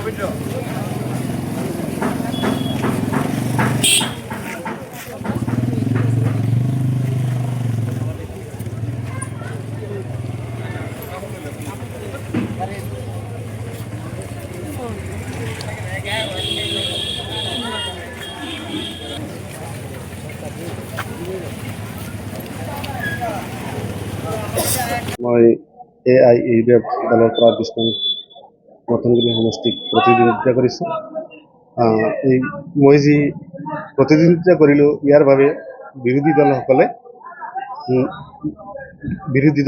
মই AIUDF দলৰ পৰা বিষ্ণু নতুনগুৰি সমষ্টিত প্ৰতিদ্বন্দ্বিতা কৰিছোঁ। মই যি প্ৰতিদ্বন্দ্বিতা কৰিলোঁ ইয়াৰ বাবে বিৰোধী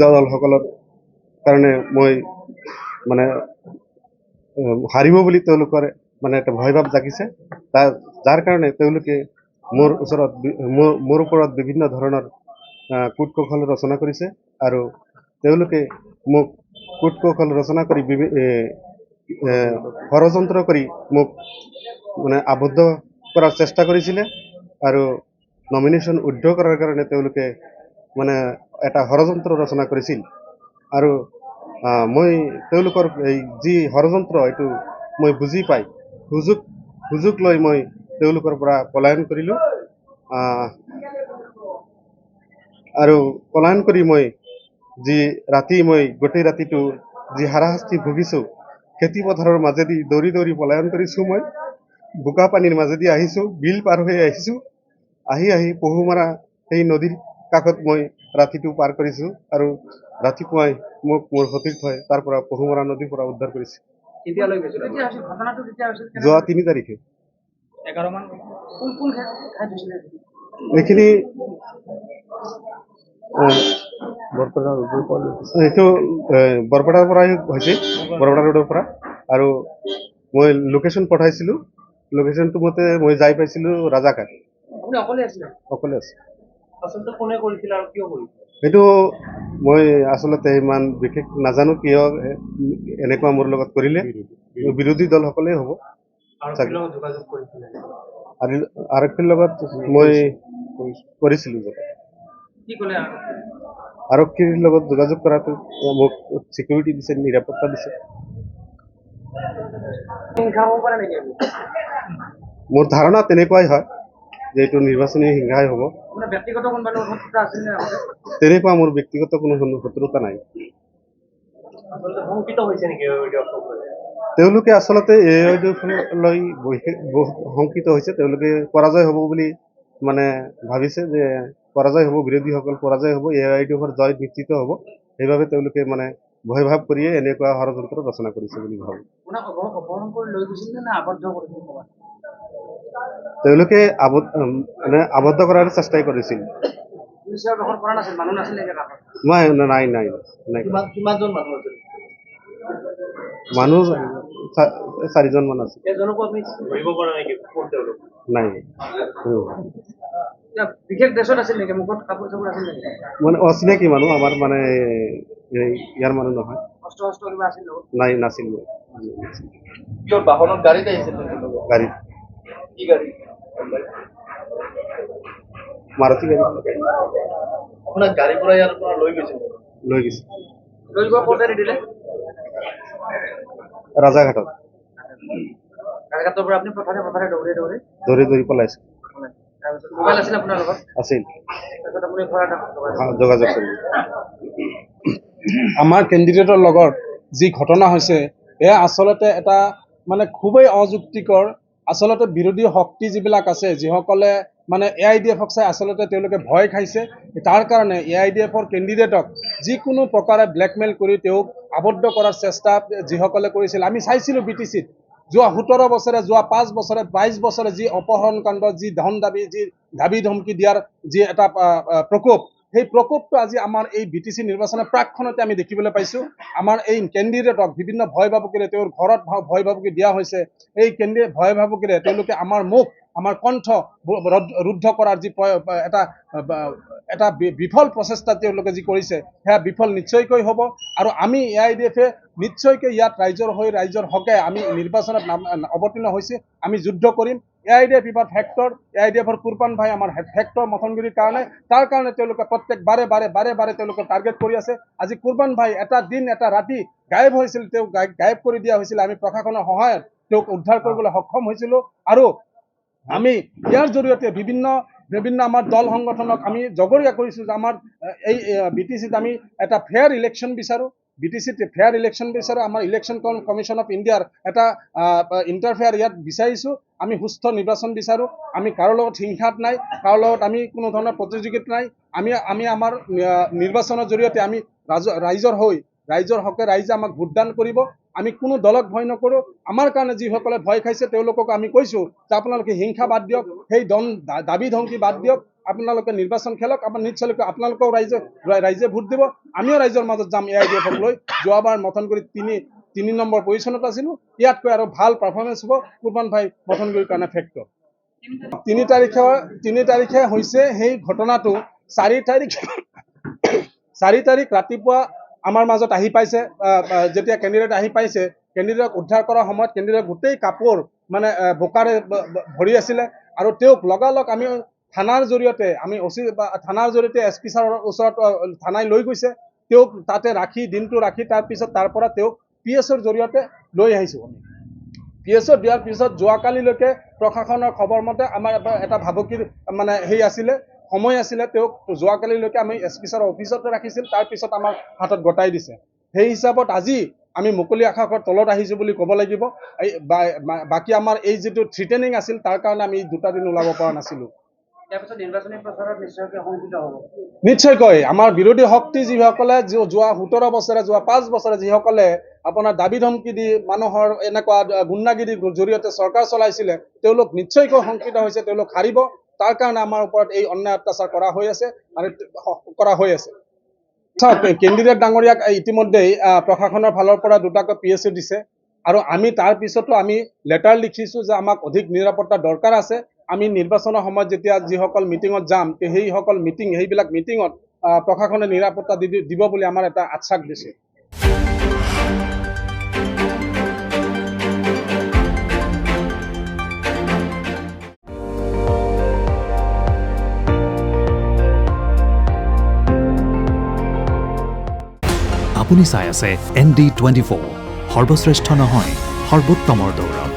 দলসকলৰ কাৰণে মই মানে হাৰিব বুলি তেওঁলোকৰ মানে এটা ভয়ভাৱ জাগিছে। যাৰ কাৰণে তেওঁলোকে মোৰ ওপৰত বিভিন্ন ধৰণৰ কূট কৌশল ৰচনা কৰিছে আৰু তেওঁলোকে মোক কূট কৌশল ৰচনা কৰি ষড়যন্ত্ৰ কৰি মোক মানে আবদ্ধ কৰাৰ চেষ্টা কৰিছিলে আৰু নমিনেশ্যন উইথড্ৰ কৰাৰ কাৰণে তেওঁলোকে মানে এটা ষড়যন্ত্ৰ ৰচনা কৰিছিল আৰু মই তেওঁলোকৰ এই যি ষড়যন্ত্ৰ এইটো মই বুজি পাই সুযোগ লৈ মই তেওঁলোকৰ পৰা পলায়ন কৰিলোঁ আৰু পলায়ন কৰি মই যি ৰাতি মই গোটেই ৰাতিটো যি হাৰাশাস্তি ভুগিছোঁ, খেতি পথাৰৰ মাজেদি দৌৰি দৌৰি পলায়ন কৰিছোঁ। মই বোকা পানীৰ মাজেদি আহিছোঁ, বিল পাৰ হৈ আহিছোঁ, আহি পহুমৰা সেই নদীৰ কাষত মই ৰাতিটো পাৰ কৰিছোঁ আৰু ৰাতিপুৱাই মোক মোৰ সতীৰ্থই তাৰ পৰা পহুমৰা নদীৰ পৰা উদ্ধাৰ কৰিছে। যোৱা 3 তাৰিখে। এইখিনি এইটো বৰপেটাৰ পৰাই হৈছে, বৰপেটা ৰোডৰ পৰা। আৰু মই লোকেশ্যন পঠাইছিলোঁ, লোকেশ্যনটো মতে মই যাই পাইছিলোঁ ৰাজাঘাট। অকলে আছে। সেইটো মই আচলতে ইমান বিশেষ নাজানো কিয় এনেকুৱা মোৰ লগত কৰিলে। বিৰোধী দলসকলেই হ'ব। আৰক্ষীৰ লগত মই কৰিছিলোঁ। আৰক্ষীৰ লগত যোগাযোগ কৰাটো মোক চিকিউৰিটি দিছে, নিৰাপত্তা দিছে। মোৰ ধাৰণা তেনেকুৱাই হয় যে এইটো নিৰ্বাচনী হিংসাই হ'ব। তেনেকুৱা মোৰ ব্যক্তিগত কোনো শত্ৰুতা নাই। তেওঁলোকে আচলতে AIUDF লৈ শংকিত হৈছে। তেওঁলোকে পৰাজয় হ'ব বুলি মানে ভাবিছে যে পৰাজয় হ'ব, বিৰোধীসকল পৰাজয় হ'ব, AIUDFৰ জয় নিশ্চিত হ'ব। সেইবাবে তেওঁলোকে মানে ভয়ভাৱ কৰিয়ে এনেকুৱা ষড়যন্ত্ৰ ৰচনা কৰিছে বুলি ভাবোঁ। তেওঁলোকে আবদ্ধ কৰাৰ চেষ্টাই কৰিছিল। নাই। মানুহ 4জন মান আছে। নাই। মানে অচিনাকি মানুহ, আমাৰ মানে ইয়াৰ মানুহ নহয়। নাই, নাছিল। গাড়ীত মাৰুতি গাড়ী। আপোনাক গাড়ীৰ পৰা ইয়াৰ পৰা লৈ গৈছে? ৰাজাঘাটত। পৰা আপুনি দৌৰি পলাইছে। আছিল। যোগাযোগ কৰিলোঁ। আমাৰ কেণ্ডিডেটৰ লগত যি ঘটনা হৈছে এয়া আচলতে এটা মানে খুবেই অযুক্তিকৰ। আচলতে বিৰোধী শক্তি যিবিলাক আছে, যিসকলে মানে AIUDFক চাই আচলতে তেওঁলোকে ভয় খাইছে। তাৰ কাৰণে AIUDFৰ কেণ্ডিডেটক যিকোনো প্ৰকাৰে ব্লেকমেইল কৰি তেওঁক আবদ্ধ কৰাৰ চেষ্টা যিসকলে কৰিছিল আমি চাইছিলোঁ BTCত। যোৱা 17 বছৰে, যোৱা 5 বছৰে, 22 বছৰে যি অপহৰণ কাণ্ড, যি ধন দাবী, যি দাবী ধমকি দিয়াৰ যি এটা প্ৰকোপ, সেই প্ৰকোপটো আজি আমাৰ এই BTC নিৰ্বাচনৰ প্ৰাকখনতে আমি দেখিবলৈ পাইছোঁ। আমাৰ এই কেণ্ডিডেটক বিভিন্ন ভয় ভাবুকিৰে তেওঁৰ ঘৰত ভয় ভাবুকি দিয়া হৈছে। এই কেণ্ডিডেট ভয় ভাবুকিৰে তেওঁলোকে আমাৰ কণ্ঠ ৰুদ্ধ কৰাৰ যি এটা বিফল প্ৰচেষ্টা তেওঁলোকে যি কৰিছে সেয়া বিফল নিশ্চয়কৈ হ'ব। আৰু আমি AIUDFে নিশ্চয়কৈ ইয়াত ৰাইজৰ হকে আমি নিৰ্বাচনত অৱতীৰ্ণ হৈছে। আমি যুদ্ধ কৰিম। AIUDF ফেক্টৰ, AIUDFৰ কুৰবান ভাই আমাৰ ফেক্টৰ মথনগুৰিৰ কাৰণে, তাৰ কাৰণে তেওঁলোকে প্ৰত্যেক বাৰে তেওঁলোকে টাৰ্গেট কৰি আছে। আজি কুৰবান ভাই এটা দিন এটা ৰাতি গায়েব হৈছিল, তেওঁ গায়েব কৰি দিয়া হৈছিল। আমি প্ৰশাসনৰ সহায়ত তেওঁক উদ্ধাৰ কৰিবলৈ সক্ষম হৈছিলোঁ আৰু আমি ইয়াৰ জৰিয়তে বিভিন্ন আমাৰ দল সংগঠনক আমি জগৰীয়া কৰিছোঁ যে আমাৰ এই BTCত আমি এটা ফেয়াৰ ইলেকশ্যন বিচাৰোঁ BTCত ফেয়াৰ ইলেকশ্যন বিচাৰোঁ আমাৰ ইলেকশ্যন কমিশ্যন অফ ইণ্ডিয়াৰ এটা ইণ্টাৰফেয়াৰ ইয়াত বিচাৰিছোঁ আমি সুস্থ নিৰ্বাচন বিচাৰোঁ আমি কাৰো লগত হিংসাত নাই কাৰো লগত আমি কোনো ধৰণৰ প্ৰতিযোগিতা নাই আমি আমাৰ নিৰ্বাচনৰ জৰিয়তে আমি ৰাইজৰ হকে ৰাইজে আমাক ভোটদান কৰিব আমি কোনো দলক ভয় নকৰোঁ আমাৰ কাৰণে যিসকলে ভয় খাইছে তেওঁলোকক আমি কৈছোঁ যে আপোনালোকে হিংসা বাদ দিয়ক সেই দাবী ধমকি বাদ দিয়ক আপোনালোকে নিৰ্বাচন খেলক নিশ্চয় আপোনালোকেও ৰাইজে ভোট দিব আমিও ৰাইজৰ মাজত যাম AIDFক লৈ যোৱাবাৰ মথনগুৰিত তিনি নম্বৰ পজিশ্যনত আছিলোঁ ইয়াতকৈ আৰু ভাল পাৰফৰ্মেঞ্চ হ'ব কুৰ্বান ভাই মথনগুৰিৰ কাৰণে ফেক্টৰ 3 তাৰিখে হৈছে সেই ঘটনাটো 4 তাৰিখ ৰাতিপুৱা আমাৰ মাজত আহি পাইছে যেতিয়া কেণ্ডিডেট আহি পাইছে কেণ্ডিডেটক উদ্ধাৰ কৰাৰ সময়ত কেণ্ডিডেট গোটেই কাপোৰ মানে বোকাৰে ভৰি আছিলে আৰু তেওঁক লগালগ আমি থানাৰ জৰিয়তে থানাৰ জৰিয়তে SP ছাৰৰ ওচৰত থানাই লৈ গৈছে তেওঁক তাতে ৰাখি দিনটো ৰাখি তাৰপিছত তাৰ পৰা তেওঁক PSৰ জৰিয়তে লৈ আহিছোঁ আমি PSত দিয়াৰ পিছত যোৱাকালিলৈকে প্ৰশাসনৰ খবৰ মতে আমাৰ এটা ভাবুকিৰ মানে সময় আছিলে তেওঁক যোৱাকালিলৈকে আমি SP ছাৰৰ অফিচতে ৰাখিছিল তাৰপিছত আমাৰ হাতত গতাই দিছে সেই হিচাপত আজি আমি মুকলি আকাশৰ তলত আহিছোঁ বুলি ক'ব লাগিব বাকী আমাৰ এই যিটো থ্ৰিটেনিং আছিল তাৰ কাৰণে আমি 2টা দিন ওলাব পৰা নাছিলোঁ নিশ্চয়কৈ আমাৰ বিৰোধী শক্তি যিসকলে যোৱা 17 বছৰে যোৱা 5 বছৰে যিসকলে আপোনাৰ দাবী ধমকি দি মানুহৰ এনেকুৱা গুণ্ডাগিৰিৰ জৰিয়তে চৰকাৰ চলাইছিলে তেওঁলোক নিশ্চয়কৈ শংকিত হৈছে তেওঁলোক হাৰিব তাৰ কাৰণে আমাৰ ওপৰত এই অন্যায় অত্যাচাৰ কৰা হৈ আছে চাওক কেণ্ডিডেট ডাঙৰীয়াক ইতিমধ্যে প্ৰশাসনৰ ফালৰ পৰা 2টাকৈ PSও দিছে আৰু আমি তাৰ পিছতো আমি লেটাৰ লিখিছোঁ যে আমাক অধিক নিৰাপত্তা দৰকাৰ আছে আমি নিৰ্বাচনৰ সময়ত যেতিয়া যিসকল মিটিঙত যাম সেইসকল সেইবিলাক মিটিঙত প্ৰশাসনে নিৰাপত্তা দিব বুলি আমাৰ এটা আশ্বাস দিছে আপুনি চাই আছে ND24 সৰ্বশ্ৰেষ্ঠ নহয় সৰ্বোত্তমৰ দৌৰ